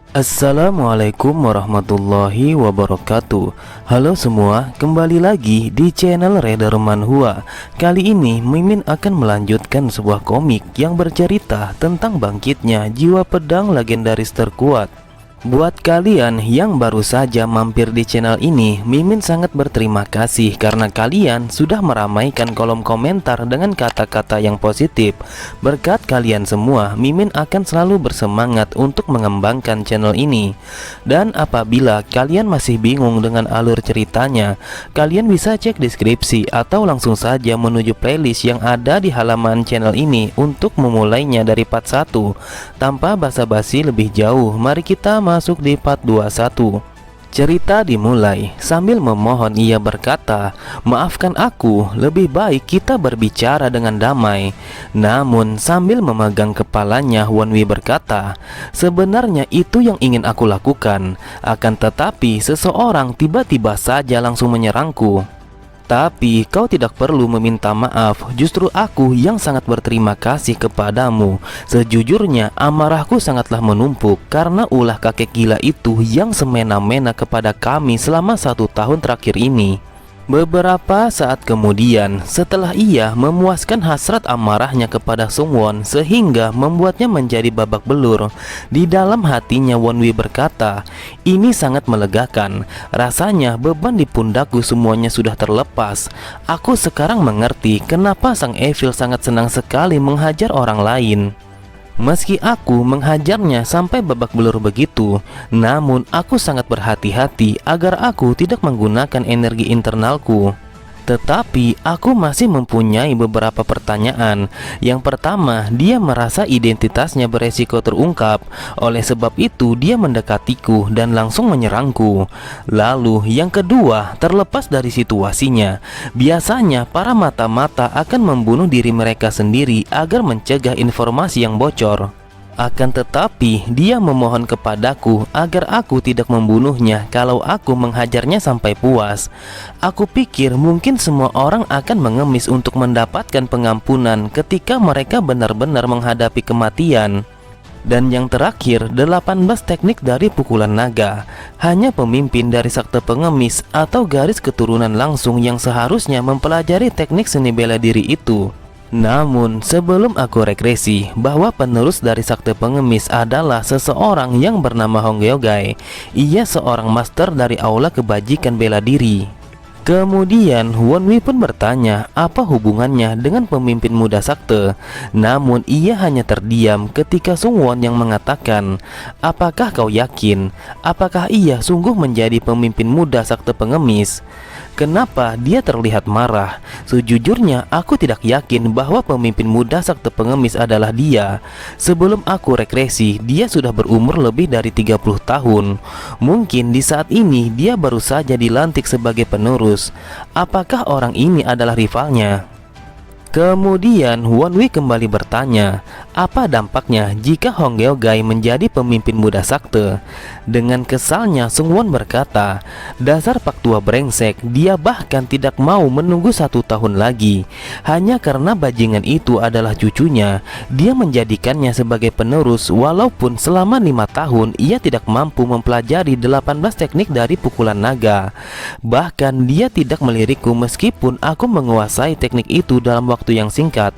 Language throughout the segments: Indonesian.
Assalamualaikum warahmatullahi wabarakatuh. Halo semua, kembali lagi di channel Reder Manhwa. Kali ini Mimin akan melanjutkan sebuah komik yang bercerita tentang bangkitnya jiwa pedang legendaris terkuat. Buat kalian yang baru saja mampir di channel ini, Mimin sangat berterima kasih karena kalian sudah meramaikan kolom komentar dengan kata-kata yang positif. Berkat kalian semua, Mimin akan selalu bersemangat untuk mengembangkan channel ini. Dan apabila kalian masih bingung dengan alur ceritanya, kalian bisa cek deskripsi atau langsung saja menuju playlist yang ada di halaman channel ini untuk memulainya dari part 1. Tanpa basa-basi lebih jauh, mari kita masuk di part 21. Cerita dimulai sambil memohon. Ia berkata, "Maafkan aku, lebih baik kita berbicara dengan damai." Namun sambil memegang kepalanya, Wonwi berkata, "Sebenarnya itu yang ingin aku lakukan. Akan tetapi seseorang tiba-tiba saja langsung menyerangku. Tapi kau tidak perlu meminta maaf, justru aku yang sangat berterima kasih kepadamu. Sejujurnya amarahku sangatlah menumpuk karena ulah kakek gila itu yang semena-mena kepada kami selama 1 tahun terakhir ini." Beberapa saat kemudian, setelah ia memuaskan hasrat amarahnya kepada Sungwon sehingga membuatnya menjadi babak belur, di dalam hatinya Wonwi berkata, "Ini sangat melegakan. Rasanya beban di pundakku semuanya sudah terlepas. Aku sekarang mengerti kenapa Sang Evil sangat senang sekali menghajar orang lain. Meski aku menghajarnya sampai babak belur begitu, namun aku sangat berhati-hati agar aku tidak menggunakan energi internalku. Tetapi aku masih mempunyai beberapa pertanyaan. Yang pertama, dia merasa identitasnya beresiko terungkap. Oleh sebab itu dia mendekatiku dan langsung menyerangku. Lalu yang kedua, terlepas dari situasinya, biasanya para mata-mata akan membunuh diri mereka sendiri agar mencegah informasi yang bocor. Akan tetapi dia memohon kepadaku agar aku tidak membunuhnya kalau aku menghajarnya sampai puas. Aku pikir mungkin semua orang akan mengemis untuk mendapatkan pengampunan ketika mereka benar-benar menghadapi kematian." Dan yang terakhir, 18 teknik dari pukulan naga. Hanya pemimpin dari sakte pengemis atau garis keturunan langsung yang seharusnya mempelajari teknik seni bela diri itu. Namun sebelum aku regresi bahwa penerus dari sakte pengemis adalah seseorang yang bernama Hong Geogai. Ia seorang master dari aula kebajikan bela diri. Kemudian Wonwi pun bertanya apa hubungannya dengan pemimpin muda sakte. Namun ia hanya terdiam ketika Sungwon yang mengatakan, "Apakah kau yakin? Apakah ia sungguh menjadi pemimpin muda sakte pengemis?" Kenapa dia terlihat marah? Sejujurnya aku tidak yakin bahwa pemimpin muda sakte pengemis adalah dia. Sebelum aku regresi, dia sudah berumur lebih dari 30 tahun. Mungkin di saat ini dia baru saja dilantik sebagai penerus. Apakah orang ini adalah rivalnya? Kemudian Wonwi kembali bertanya, apa dampaknya jika Hong Geogai menjadi pemimpin muda sakte? Dengan kesalnya Sungwon berkata, "Dasar pak tua brengsek, dia bahkan tidak mau menunggu 1 tahun lagi. Hanya karena bajingan itu adalah cucunya, dia menjadikannya sebagai penerus walaupun selama 5 tahun ia tidak mampu mempelajari 18 teknik dari pukulan naga. Bahkan dia tidak melirikku meskipun aku menguasai teknik itu dalam waktu yang singkat."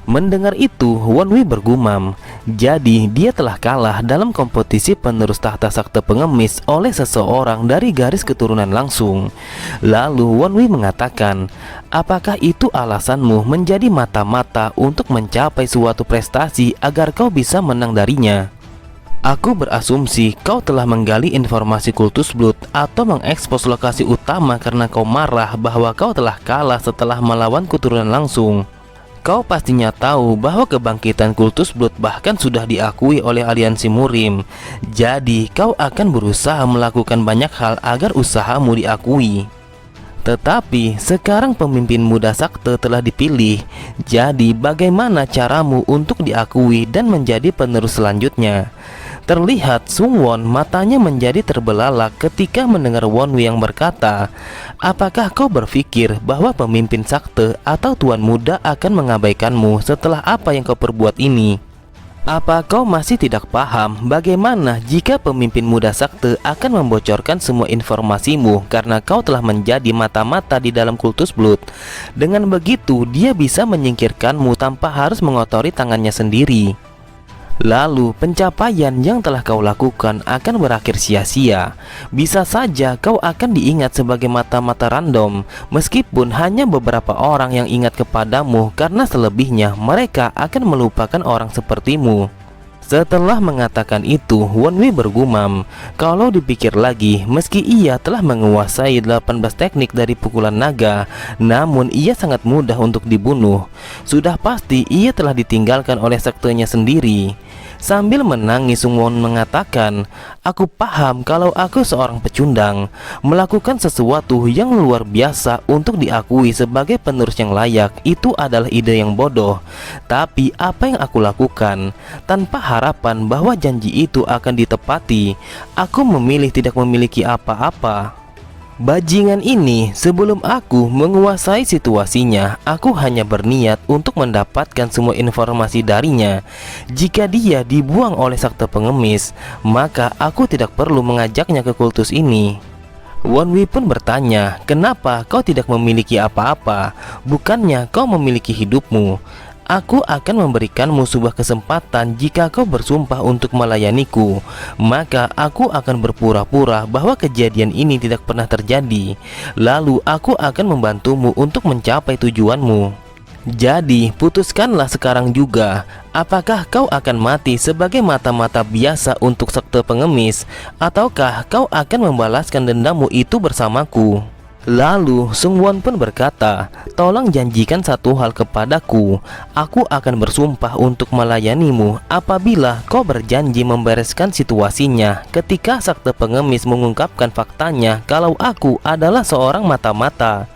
Mendengar itu, Wonwi bergumam, jadi dia telah kalah dalam kompetisi penerus tahta sakte pengemis oleh seseorang dari garis keturunan langsung. Lalu Wonwi mengatakan, "Apakah itu alasanmu menjadi mata-mata untuk mencapai suatu prestasi agar kau bisa menang darinya? Aku berasumsi kau telah menggali informasi Kultus Blood atau mengekspos lokasi utama karena kau marah bahwa kau telah kalah setelah melawan keturunan langsung. Kau pastinya tahu bahwa kebangkitan Kultus Blood bahkan sudah diakui oleh aliansi Murim. Jadi kau akan berusaha melakukan banyak hal agar usahamu diakui. Tetapi sekarang pemimpin muda sakte telah dipilih. Jadi bagaimana caramu untuk diakui dan menjadi penerus selanjutnya?" Terlihat Sungwon matanya menjadi terbelalak ketika mendengar Wonwi yang berkata, "Apakah kau berpikir bahwa pemimpin sakte atau tuan muda akan mengabaikanmu setelah apa yang kau perbuat ini?" Apa kau masih tidak paham bagaimana jika pemimpin muda sakte akan membocorkan semua informasimu karena kau telah menjadi mata-mata di dalam kultus Blood? Dengan begitu, dia bisa menyingkirkanmu tanpa harus mengotori tangannya sendiri. Lalu pencapaian yang telah kau lakukan akan berakhir sia-sia. Bisa saja kau akan diingat sebagai mata-mata random, meskipun hanya beberapa orang yang ingat kepadamu, karena selebihnya mereka akan melupakan orang sepertimu. Setelah mengatakan itu, Won Wei bergumam, kalau dipikir lagi, meski ia telah menguasai 18 teknik dari pukulan naga, namun ia sangat mudah untuk dibunuh. Sudah pasti ia telah ditinggalkan oleh sektenya sendiri. Sambil menangis, Sung Won mengatakan, aku paham kalau aku seorang pecundang, melakukan sesuatu yang luar biasa untuk diakui sebagai penerus yang layak. Itu adalah ide yang bodoh. Tapi apa yang aku lakukan? Tanpa harapan bahwa janji itu akan ditepati, aku memilih tidak memiliki apa-apa. Bajingan ini, sebelum aku menguasai situasinya, aku hanya berniat untuk mendapatkan semua informasi darinya. Jika dia dibuang oleh sakte pengemis, maka aku tidak perlu mengajaknya ke kultus ini. Won Wei pun bertanya, kenapa kau tidak memiliki apa-apa? Bukannya kau memiliki hidupmu? Aku akan memberikanmu sebuah kesempatan. Jika kau bersumpah untuk melayaniku, maka aku akan berpura-pura bahwa kejadian ini tidak pernah terjadi. Lalu aku akan membantumu untuk mencapai tujuanmu. Jadi putuskanlah sekarang juga, apakah kau akan mati sebagai mata-mata biasa untuk sekte pengemis, ataukah kau akan membalaskan dendammu itu bersamaku? Lalu Sung Won pun berkata, tolong janjikan satu hal kepadaku. Aku akan bersumpah untuk melayanimu apabila kau berjanji membereskan situasinya ketika sakte pengemis mengungkapkan faktanya kalau aku adalah seorang mata-mata.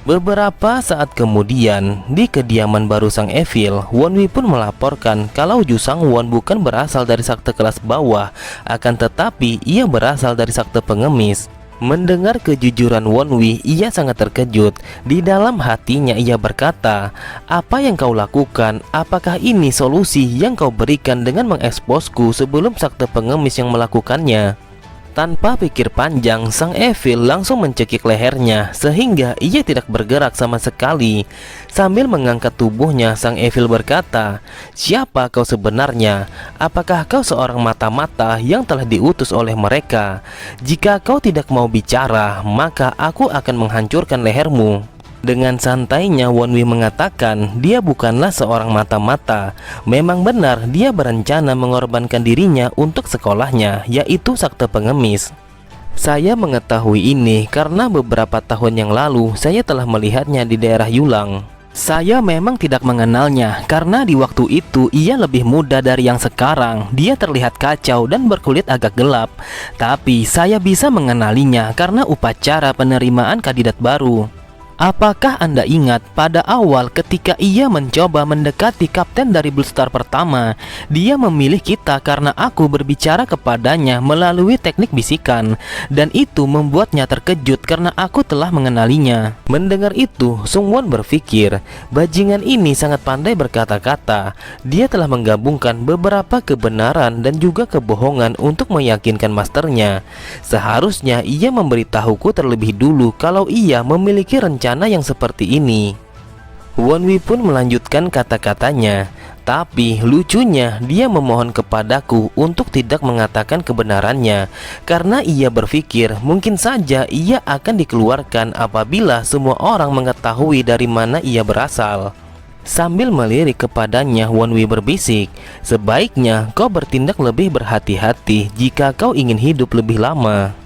Beberapa saat kemudian, di kediaman baru Sang Evil, Won Wei pun melaporkan kalau Ju Sang Won bukan berasal dari sakte kelas bawah, akan tetapi ia berasal dari sakte pengemis. Mendengar kejujuran Won Wei, ia sangat terkejut. Di dalam hatinya ia berkata, apa yang kau lakukan? Apakah ini solusi yang kau berikan dengan mengeksposku sebelum sakte pengemis yang melakukannya? Tanpa pikir panjang, Sang Evil langsung mencekik lehernya sehingga ia tidak bergerak sama sekali. Sambil mengangkat tubuhnya, Sang Evil berkata, siapa kau sebenarnya? Apakah kau seorang mata-mata yang telah diutus oleh mereka? Jika kau tidak mau bicara, maka aku akan menghancurkan lehermu. Dengan santainya Won Wei mengatakan dia bukanlah seorang mata-mata. Memang benar dia berencana mengorbankan dirinya untuk sekolahnya, yaitu sakte pengemis. Saya mengetahui ini karena beberapa tahun yang lalu saya telah melihatnya di daerah Yulang. Saya memang tidak mengenalnya karena di waktu itu ia lebih muda dari yang sekarang. Dia terlihat kacau dan berkulit agak gelap. Tapi saya bisa mengenalinya karena upacara penerimaan kandidat baru. Apakah Anda ingat pada awal ketika ia mencoba mendekati kapten dari Blue Star pertama? Dia memilih kita karena aku berbicara kepadanya melalui teknik bisikan, dan itu membuatnya terkejut karena aku telah mengenalinya. Mendengar itu, Sung Won berpikir, bajingan ini sangat pandai berkata-kata. Dia telah menggabungkan beberapa kebenaran dan juga kebohongan untuk meyakinkan masternya. Seharusnya ia memberitahuku terlebih dulu kalau ia memiliki rencana yang seperti ini. Won Wei pun melanjutkan kata-katanya, tapi lucunya dia memohon kepadaku untuk tidak mengatakan kebenarannya karena ia berpikir mungkin saja ia akan dikeluarkan apabila semua orang mengetahui dari mana ia berasal. Sambil melirik kepadanya, Won Wei berbisik, sebaiknya kau bertindak lebih berhati-hati jika kau ingin hidup lebih lama.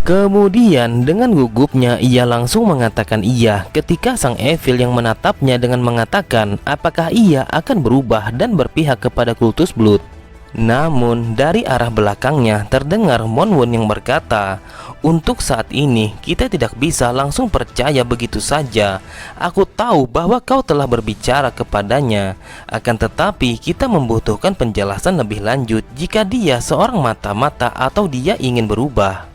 Kemudian dengan gugupnya ia langsung mengatakan iya ketika Sang Evil yang menatapnya dengan mengatakan apakah ia akan berubah dan berpihak kepada kultus Blood. Namun dari arah belakangnya terdengar Mon Won yang berkata, untuk saat ini kita tidak bisa langsung percaya begitu saja. Aku tahu bahwa kau telah berbicara kepadanya, akan tetapi kita membutuhkan penjelasan lebih lanjut jika dia seorang mata-mata atau dia ingin berubah.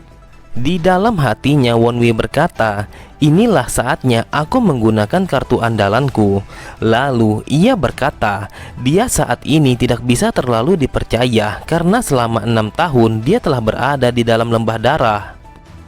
Di dalam hatinya Wonwi berkata, inilah saatnya aku menggunakan kartu andalanku. Lalu ia berkata, dia saat ini tidak bisa terlalu dipercaya karena selama 6 tahun dia telah berada di dalam lembah darah.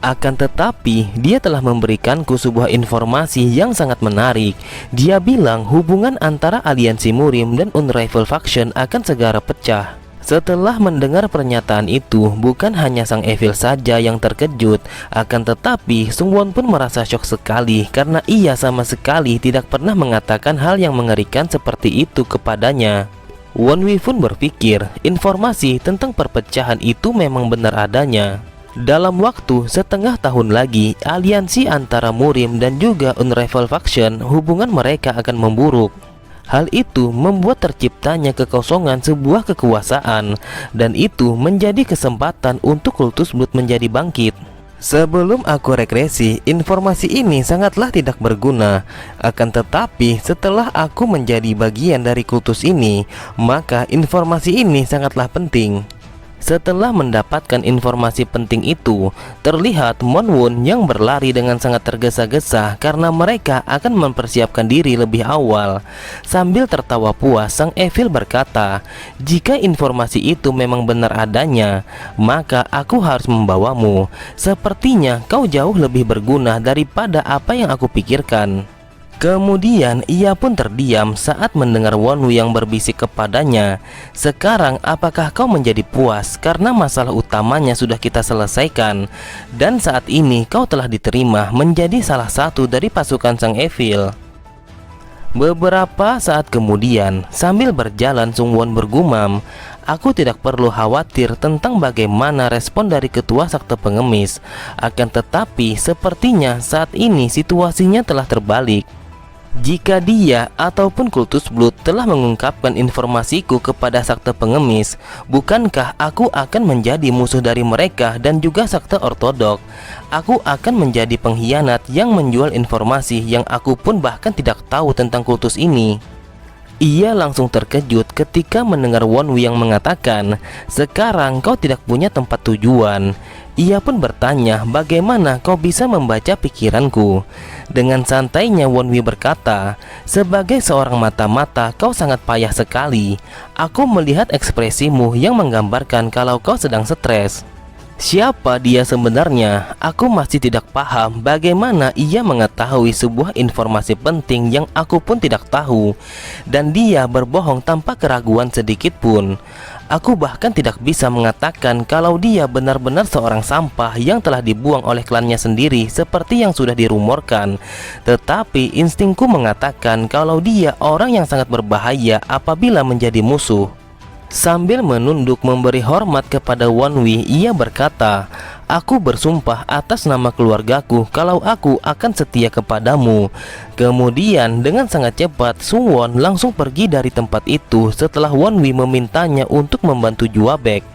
Akan tetapi dia telah memberikanku sebuah informasi yang sangat menarik. Dia bilang hubungan antara aliansi Murim dan Unrivaled Faction akan segera pecah. Setelah mendengar pernyataan itu, bukan hanya Sang Evil saja yang terkejut, akan tetapi Sungwon pun merasa syok sekali karena ia sama sekali tidak pernah mengatakan hal yang mengerikan seperti itu kepadanya. Wonwi pun berpikir informasi tentang perpecahan itu memang benar adanya. Dalam waktu setengah tahun lagi, aliansi antara Murim dan juga Unrivaled Faction, hubungan mereka akan memburuk. Hal itu membuat terciptanya kekosongan sebuah kekuasaan, dan itu menjadi kesempatan untuk kultus Blood menjadi bangkit. Sebelum aku regresi, informasi ini sangatlah tidak berguna. Akan tetapi setelah aku menjadi bagian dari kultus ini, maka informasi ini sangatlah penting. Setelah mendapatkan informasi penting itu, terlihat Monwon yang berlari dengan sangat tergesa-gesa karena mereka akan mempersiapkan diri lebih awal. Sambil tertawa puas, Sang Evil berkata, jika informasi itu memang benar adanya, maka aku harus membawamu. Sepertinya kau jauh lebih berguna daripada apa yang aku pikirkan. Kemudian ia pun terdiam saat mendengar Wonwi yang berbisik kepadanya, sekarang apakah kau menjadi puas karena masalah utamanya sudah kita selesaikan, dan saat ini kau telah diterima menjadi salah satu dari pasukan Sang Evil. Beberapa saat kemudian, sambil berjalan Sungwon bergumam, aku tidak perlu khawatir tentang bagaimana respon dari ketua Sakte Pengemis. Akan tetapi sepertinya saat ini situasinya telah terbalik. Jika dia ataupun kultus Blood telah mengungkapkan informasiku kepada Sakte Pengemis, bukankah aku akan menjadi musuh dari mereka dan juga Sakte Ortodok? Aku akan menjadi pengkhianat yang menjual informasi yang aku pun bahkan tidak tahu tentang kultus ini. Ia langsung terkejut ketika mendengar Wonwi yang mengatakan, sekarang kau tidak punya tempat tujuan. Ia pun bertanya, bagaimana kau bisa membaca pikiranku? Dengan santainya Wonwi berkata, sebagai seorang mata-mata kau sangat payah sekali. Aku melihat ekspresimu yang menggambarkan kalau kau sedang stres. Siapa dia sebenarnya? Aku masih tidak paham bagaimana ia mengetahui sebuah informasi penting yang aku pun tidak tahu. Dan dia berbohong tanpa keraguan sedikit pun. Aku bahkan tidak bisa mengatakan kalau dia benar-benar seorang sampah yang telah dibuang oleh klannya sendiri seperti yang sudah dirumorkan. Tetapi instingku mengatakan kalau dia orang yang sangat berbahaya apabila menjadi musuh. Sambil menunduk memberi hormat kepada Wonwi, ia berkata, aku bersumpah atas nama keluargaku kalau aku akan setia kepadamu. Kemudian dengan sangat cepat Sungwon langsung pergi dari tempat itu setelah Wonwi memintanya untuk membantu Juabek.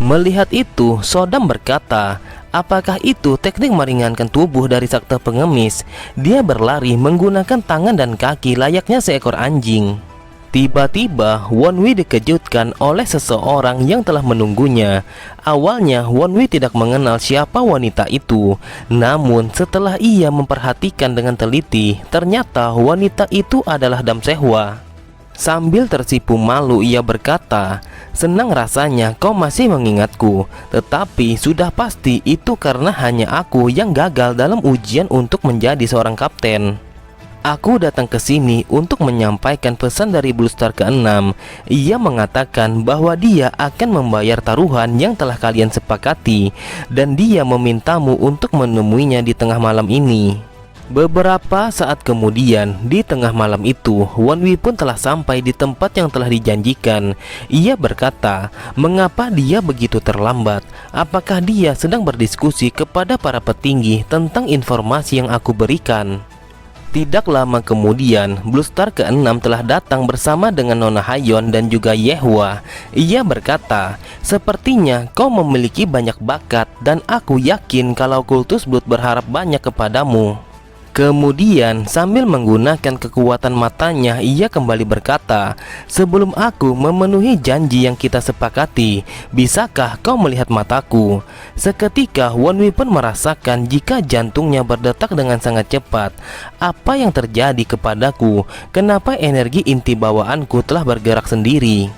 Melihat itu, Sodam berkata, apakah itu teknik meringankan tubuh dari Sakte Pengemis? Dia berlari menggunakan tangan dan kaki layaknya seekor anjing. Tiba-tiba Wonwi dikejutkan oleh seseorang yang telah menunggunya. Awalnya Wonwi tidak mengenal siapa wanita itu. Namun setelah ia memperhatikan dengan teliti, ternyata wanita itu adalah Dam Sehwa. Sambil tersipu malu ia berkata, senang rasanya kau masih mengingatku. Tetapi sudah pasti itu karena hanya aku yang gagal dalam ujian untuk menjadi seorang kapten. Aku datang ke sini untuk menyampaikan pesan dari Bluestar ke-6. Ia mengatakan bahwa dia akan membayar taruhan yang telah kalian sepakati, dan dia memintamu untuk menemuinya di tengah malam ini. Beberapa saat kemudian, di tengah malam itu, Wonwi pun telah sampai di tempat yang telah dijanjikan. Ia berkata, mengapa dia begitu terlambat? Apakah dia sedang berdiskusi kepada para petinggi tentang informasi yang aku berikan? Tidak lama kemudian, Bluestar ke-6 telah datang bersama dengan Nona Hayon dan juga Yehwa. Ia berkata, sepertinya kau memiliki banyak bakat dan aku yakin kalau kultus Blood berharap banyak kepadamu. Kemudian sambil menggunakan kekuatan matanya, ia kembali berkata, "Sebelum aku memenuhi janji yang kita sepakati, bisakah kau melihat mataku?" Seketika Wonwi pun merasakan jika jantungnya berdetak dengan sangat cepat. Apa yang terjadi kepadaku? Kenapa energi inti bawaanku telah bergerak sendiri?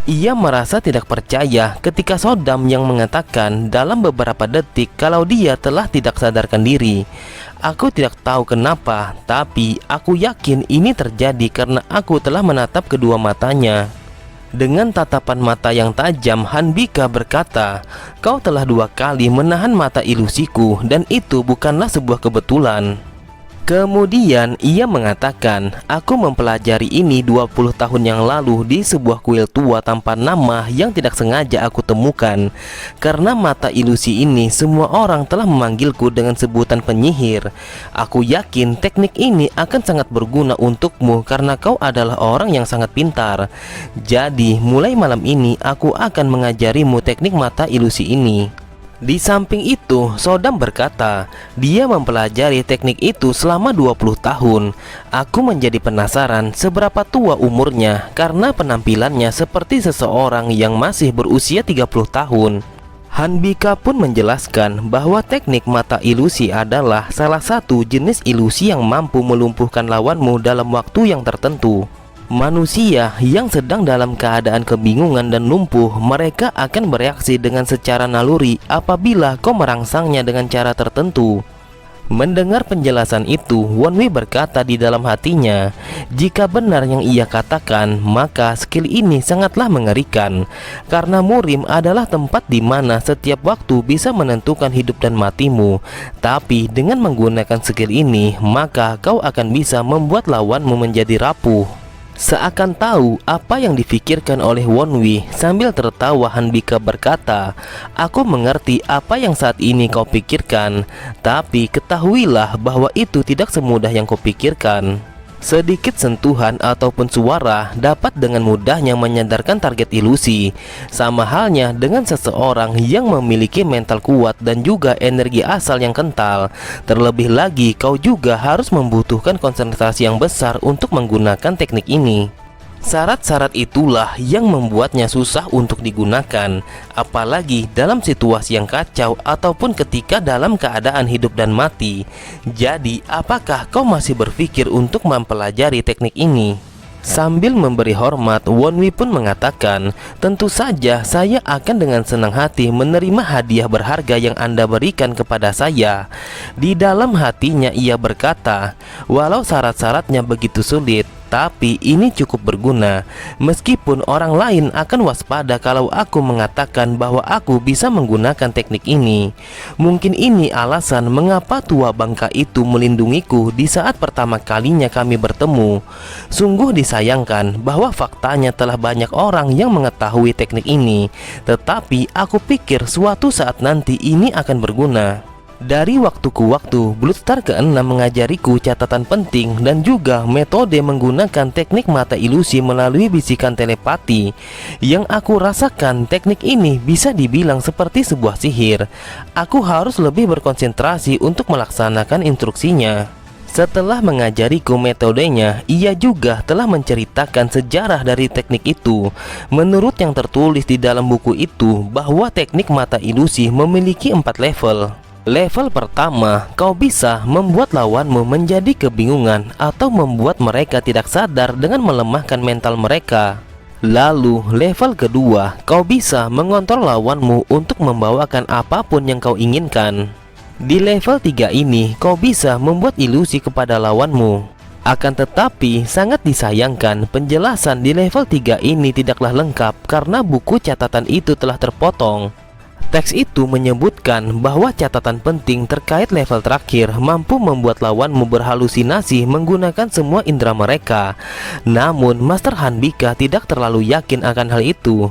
Ia merasa tidak percaya ketika Sodam yang mengatakan dalam beberapa detik kalau dia telah tidak sadarkan diri. Aku tidak tahu kenapa, tapi aku yakin ini terjadi karena aku telah menatap kedua matanya. Dengan tatapan mata yang tajam, Hanbika berkata, "Kau telah 2 kali menahan mata ilusiku dan itu bukanlah sebuah kebetulan." Kemudian ia mengatakan, "Aku mempelajari ini 20 tahun yang lalu di sebuah kuil tua tanpa nama yang tidak sengaja aku temukan. Karena mata ilusi ini semua orang telah memanggilku dengan sebutan penyihir. Aku yakin teknik ini akan sangat berguna untukmu karena kau adalah orang yang sangat pintar. Jadi mulai malam ini aku akan mengajarimu teknik mata ilusi ini." Di samping itu, Sodam berkata, dia mempelajari teknik itu selama 20 tahun. Aku menjadi penasaran seberapa tua umurnya karena penampilannya seperti seseorang yang masih berusia 30 tahun. Hanbika pun menjelaskan bahwa teknik mata ilusi adalah salah satu jenis ilusi yang mampu melumpuhkan lawanmu dalam waktu yang tertentu. Manusia yang sedang dalam keadaan kebingungan dan lumpuh, mereka akan bereaksi dengan secara naluri apabila kau merangsangnya dengan cara tertentu. Mendengar penjelasan itu, Wonwi berkata di dalam hatinya, jika benar yang ia katakan, maka skill ini sangatlah mengerikan. Karena Murim adalah tempat di mana setiap waktu bisa menentukan hidup dan matimu. Tapi dengan menggunakan skill ini, maka kau akan bisa membuat lawanmu menjadi rapuh. Seakan tahu apa yang difikirkan oleh Wonwi, sambil tertawa Hanbika berkata, "Aku mengerti apa yang saat ini kau pikirkan, tapi ketahuilah bahwa itu tidak semudah yang kau pikirkan. Sedikit sentuhan ataupun suara dapat dengan mudahnya menyadarkan target ilusi. Sama halnya dengan seseorang yang memiliki mental kuat dan juga energi asal yang kental. Terlebih lagi kau juga harus membutuhkan konsentrasi yang besar untuk menggunakan teknik ini. Syarat-syarat itulah yang membuatnya susah untuk digunakan, apalagi dalam situasi yang kacau ataupun ketika dalam keadaan hidup dan mati. Jadi, apakah kau masih berpikir untuk mempelajari teknik ini?" Sambil memberi hormat, Wonwi pun mengatakan, "Tentu saja saya akan dengan senang hati menerima hadiah berharga yang Anda berikan kepada saya." Di dalam hatinya ia berkata, "Walau syarat-syaratnya begitu sulit, tapi ini cukup berguna. Meskipun orang lain akan waspada kalau aku mengatakan bahwa aku bisa menggunakan teknik ini. Mungkin ini alasan mengapa tua bangka itu melindungiku di saat pertama kalinya kami bertemu. Sungguh disayangkan bahwa faktanya telah banyak orang yang mengetahui teknik ini, tetapi aku pikir suatu saat nanti ini akan berguna." Dari waktu ke waktu, Bloodstar ke-6 mengajariku catatan penting dan juga metode menggunakan teknik mata ilusi melalui bisikan telepati. Yang aku rasakan teknik ini bisa dibilang seperti sebuah sihir. Aku harus lebih berkonsentrasi untuk melaksanakan instruksinya. Setelah mengajariku metodenya, ia juga telah menceritakan sejarah dari teknik itu. Menurut yang tertulis di dalam buku itu, bahwa teknik mata ilusi memiliki 4 level. Level pertama, kau bisa membuat lawanmu menjadi kebingungan atau membuat mereka tidak sadar dengan melemahkan mental mereka. Lalu level kedua, kau bisa mengontrol lawanmu untuk membawakan apapun yang kau inginkan. Di level 3 ini, kau bisa membuat ilusi kepada lawanmu. Akan tetapi, sangat disayangkan penjelasan di level 3 ini tidaklah lengkap karena buku catatan itu telah terpotong. Teks itu menyebutkan bahwa catatan penting terkait level terakhir mampu membuat lawanmu berhalusinasi menggunakan semua indera mereka. Namun Master Hanbika tidak terlalu yakin akan hal itu.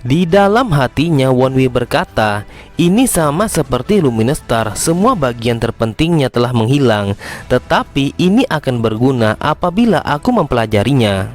Di dalam hatinya Wonwi berkata, "Ini sama seperti Luminous Star, semua bagian terpentingnya telah menghilang, tetapi ini akan berguna apabila aku mempelajarinya."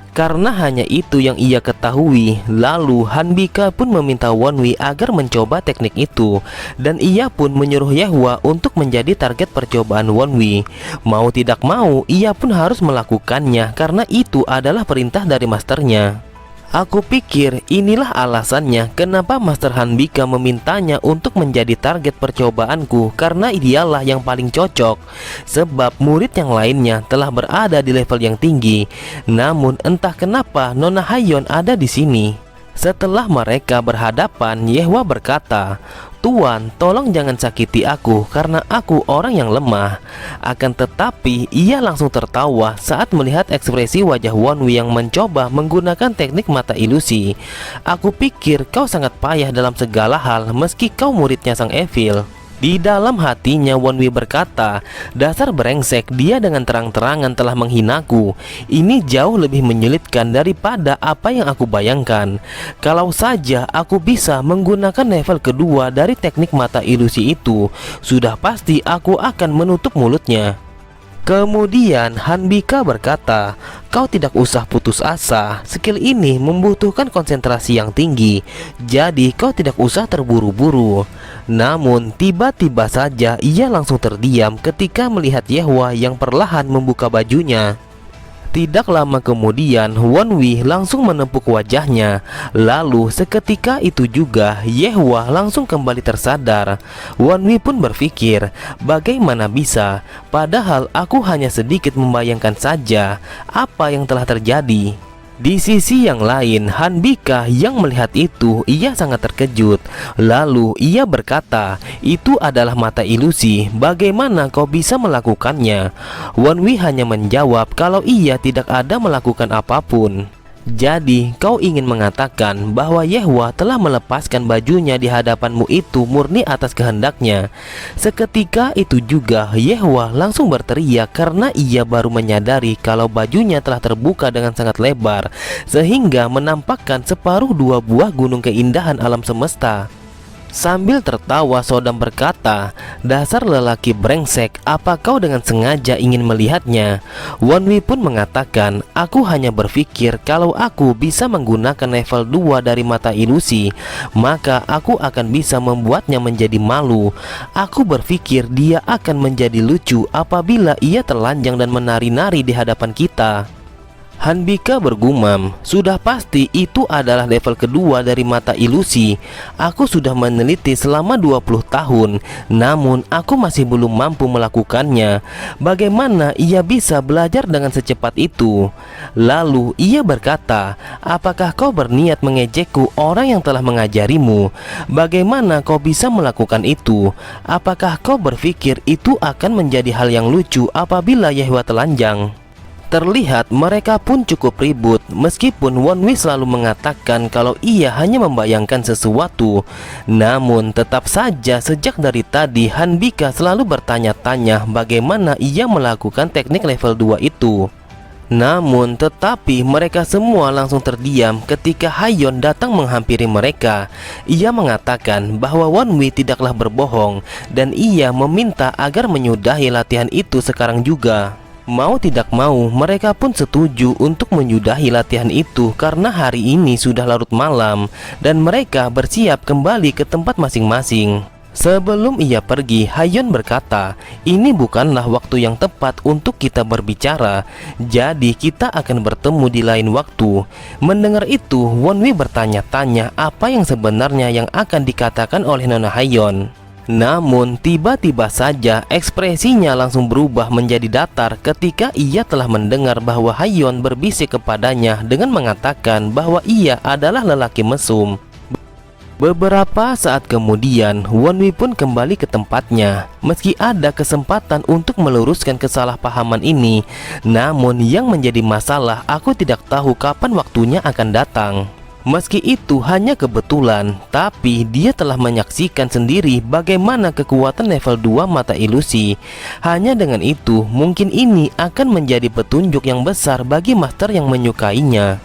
Karena hanya itu yang ia ketahui, lalu Hanbika pun meminta Wonwi agar mencoba teknik itu, dan ia pun menyuruh Yehwa untuk menjadi target percobaan Wonwi. Mau tidak mau, ia pun harus melakukannya karena itu adalah perintah dari masternya. Aku pikir inilah alasannya kenapa Master Hanbika memintanya untuk menjadi target percobaanku, karena dialah yang paling cocok. Sebab murid yang lainnya telah berada di level yang tinggi. Namun entah kenapa Nona Hayon ada di sini. Setelah mereka berhadapan, Yehwa berkata, "Tuan, tolong jangan sakiti aku karena aku orang yang lemah." Akan tetapi ia langsung tertawa saat melihat ekspresi wajah Wonwi yang mencoba menggunakan teknik mata ilusi. "Aku pikir kau sangat payah dalam segala hal meski kau muridnya Sang Evil." Di dalam hatinya Wonwi berkata, "Dasar brengsek, dia dengan terang-terangan telah menghinaku. Ini jauh lebih menyulitkan daripada apa yang aku bayangkan. Kalau saja aku bisa menggunakan level kedua dari teknik mata ilusi itu, sudah pasti aku akan menutup mulutnya." Kemudian Hanbika berkata, "Kau tidak usah putus asa. Skill ini membutuhkan konsentrasi yang tinggi, jadi kau tidak usah terburu-buru." Namun tiba-tiba saja ia langsung terdiam ketika melihat Yehwa yang perlahan membuka bajunya. Tidak lama kemudian Wonwi langsung menepuk wajahnya. Lalu seketika itu juga Yehwa langsung kembali tersadar. Wonwi pun berpikir, bagaimana bisa? Padahal aku hanya sedikit membayangkan saja apa yang telah terjadi. Di sisi yang lain, Hanbika yang melihat itu, ia sangat terkejut. Lalu ia berkata, "Itu adalah mata ilusi, bagaimana kau bisa melakukannya?" Wonwi hanya menjawab kalau ia tidak ada melakukan apapun. "Jadi kau ingin mengatakan bahwa Yehwa telah melepaskan bajunya di hadapanmu itu murni atas kehendaknya?" Seketika itu juga Yehwa langsung berteriak karena ia baru menyadari kalau bajunya telah terbuka dengan sangat lebar, sehingga menampakkan separuh dua buah gunung keindahan alam semesta. Sambil tertawa Sodam berkata, "Dasar lelaki brengsek, apa kau dengan sengaja ingin melihatnya?" Wonwi pun mengatakan, "Aku hanya berpikir kalau aku bisa menggunakan level 2 dari mata ilusi, maka aku akan bisa membuatnya menjadi malu. Aku berpikir dia akan menjadi lucu apabila ia telanjang dan menari-nari di hadapan kita." Hanbika bergumam, "Sudah pasti itu adalah level kedua dari mata ilusi. Aku sudah meneliti selama 20 tahun, namun aku masih belum mampu melakukannya. Bagaimana ia bisa belajar dengan secepat itu?" Lalu ia berkata, "Apakah kau berniat mengejekku, orang yang telah mengajarimu? Bagaimana kau bisa melakukan itu? Apakah kau berpikir itu akan menjadi hal yang lucu apabila Yehwa telanjang?" Terlihat mereka pun cukup ribut, meskipun Wonwi selalu mengatakan kalau ia hanya membayangkan sesuatu. Namun tetap saja sejak dari tadi Hanbika selalu bertanya-tanya bagaimana ia melakukan teknik level 2 itu. Namun tetapi mereka semua langsung terdiam ketika Hayon datang menghampiri mereka. Ia mengatakan bahwa Wonwi tidaklah berbohong dan ia meminta agar menyudahi latihan itu sekarang juga. Mau tidak mau, mereka pun setuju untuk menyudahi latihan itu karena hari ini sudah larut malam dan mereka bersiap kembali ke tempat masing-masing. Sebelum ia pergi, Hayon berkata, "Ini bukanlah waktu yang tepat untuk kita berbicara, jadi kita akan bertemu di lain waktu." Mendengar itu, Wonwi bertanya-tanya apa yang sebenarnya yang akan dikatakan oleh Nona Hayon. Namun tiba-tiba saja ekspresinya langsung berubah menjadi datar ketika ia telah mendengar bahwa Hayon berbisik kepadanya dengan mengatakan bahwa ia adalah lelaki mesum. Beberapa saat kemudian, Wonwi pun kembali ke tempatnya. Meski ada kesempatan untuk meluruskan kesalahpahaman ini, namun yang menjadi masalah, aku tidak tahu kapan waktunya akan datang. Meski itu hanya kebetulan, tapi dia telah menyaksikan sendiri bagaimana kekuatan level 2 mata ilusi. Hanya dengan itu, mungkin ini akan menjadi petunjuk yang besar bagi master yang menyukainya.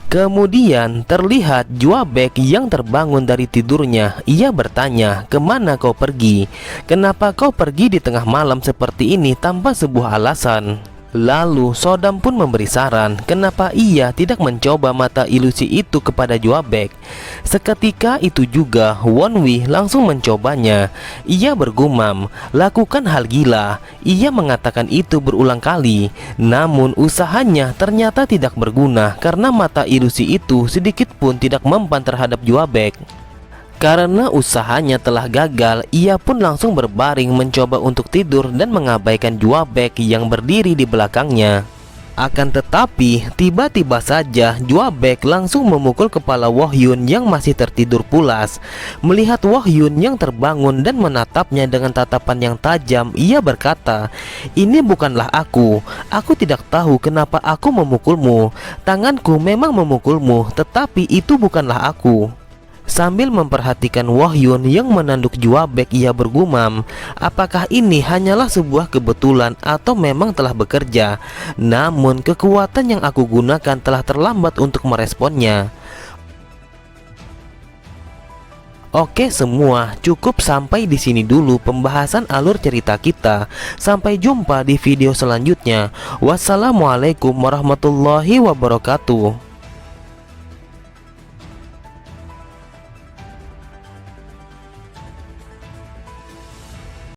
Kemudian terlihat Juabek yang terbangun dari tidurnya. Ia bertanya, "Kemana kau pergi? Kenapa kau pergi di tengah malam seperti ini tanpa sebuah alasan?" Lalu Sodam pun memberi saran kenapa ia tidak mencoba mata ilusi itu kepada Juabek. Seketika itu juga Wonwi langsung mencobanya. Ia bergumam, lakukan hal gila. Ia mengatakan itu berulang kali. Namun usahanya ternyata tidak berguna karena mata ilusi itu sedikit pun tidak mempan terhadap Juabek. Karena usahanya telah gagal, ia pun langsung berbaring mencoba untuk tidur dan mengabaikan Juabek yang berdiri di belakangnya. Akan tetapi, tiba-tiba saja Juabek langsung memukul kepala Wohyun yang masih tertidur pulas. Melihat Wohyun yang terbangun dan menatapnya dengan tatapan yang tajam, ia berkata, "Ini bukanlah aku. Aku tidak tahu kenapa aku memukulmu. Tanganku memang memukulmu, tetapi itu bukanlah aku." Sambil memperhatikan Wohyun yang menanduk Juabek, ia bergumam, apakah ini hanyalah sebuah kebetulan atau memang telah bekerja? Namun kekuatan yang aku gunakan telah terlambat untuk meresponnya. Oke semua, cukup sampai di sini dulu pembahasan alur cerita kita. Sampai jumpa di video selanjutnya. Wassalamualaikum warahmatullahi wabarakatuh.